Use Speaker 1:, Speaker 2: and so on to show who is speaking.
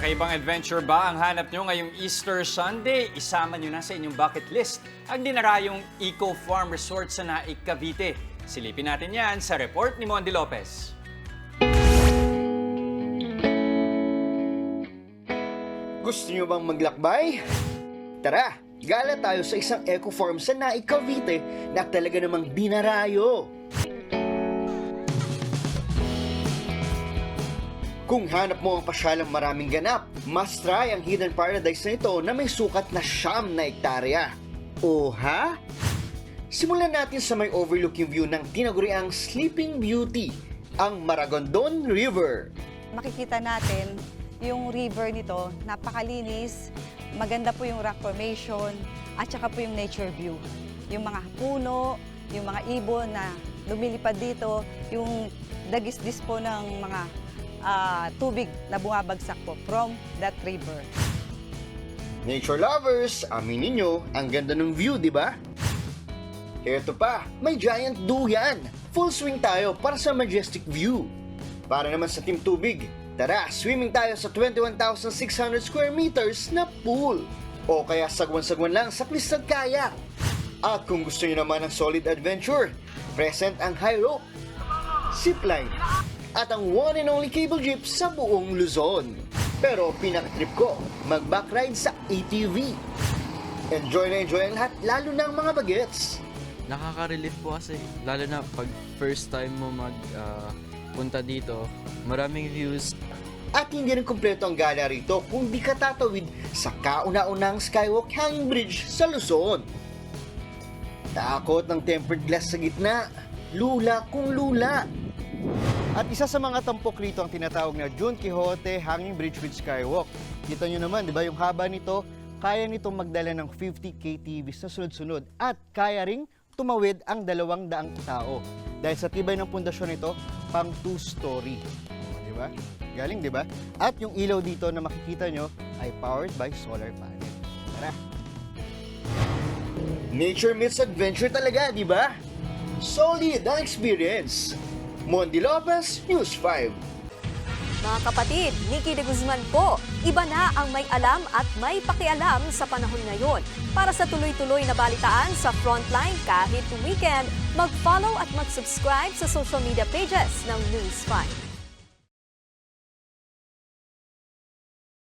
Speaker 1: Kakaibang adventure ba ang hanap nyo ngayong Easter Sunday? Isama nyo na sa inyong bucket list ang dinarayong Eco Farm Resort sa Naik, Cavite. Silipin natin yan sa report ni Mondi Lopez.
Speaker 2: Gusto nyo bang maglakbay? Tara, gala tayo sa isang eco farm sa Naik, Cavite na talaga namang dinarayo. Kung hanap mo ang pasyalang maraming ganap, must try ang hidden paradise na ito na may sukat na 9 na hektarya. O ha? Simulan natin sa may overlooking view ng tinaguriang Sleeping Beauty, ang Maragondon River.
Speaker 3: Makikita natin yung river nito, napakalinis, maganda po yung rock formation, at saka po yung nature view. Yung mga puno, yung mga ibon na lumilipad dito, yung dagis-dis po ng mga tubig na bumabagsak po from that river.
Speaker 2: Nature lovers, aminin nyo, ang ganda ng view, di ba? Heto pa, may giant duyan. Full swing tayo para sa majestic view. Para naman sa team tubig, tara, swimming tayo sa 21,600 square meters na pool. O kaya sagwan-sagwan lang sa Clistad Kayak. At kung gusto nyo naman ng solid adventure, present ang high rope, zipline, at ang one and only cable jeep sa buong Luzon. Pero pinaka-trip ko, mag-backride sa ATV. Enjoy ang lahat, lalo na ang mga bagets.
Speaker 4: Nakaka-relieve po kasi, lalo na pag first time mo punta dito, maraming views.
Speaker 2: At hindi rin kumpleto ang gala rito kung di ka tatawid sa kauna-unang skywalk hanging bridge sa Luzon. Takot ng tempered glass sa gitna, lula kung lula. At isa sa mga tampok rito ang tinatawag na Don Quixote Hanging Bridge with Skywalk. Kita nyo naman, di ba, yung haba nito, kaya nitong magdala ng 50 kTVs na sunod-sunod at kaya ring tumawid ang 200 tao. Dahil sa tibay ng pundasyon nito, pang 2-story. Di ba? Galing, di ba? At yung ilaw dito na makikita nyo ay powered by solar panel. Tara! Nature meets adventure talaga, di ba? Solid ang experience! Mondi Lopez, News 5.
Speaker 5: Mga kapatid, Nikki de Guzman po. Iba na ang may alam at may pakialam sa panahon ngayon. Para sa tuloy-tuloy na balitaan sa Frontline kahit weekend, mag-follow at mag-subscribe sa social media pages ng News 5.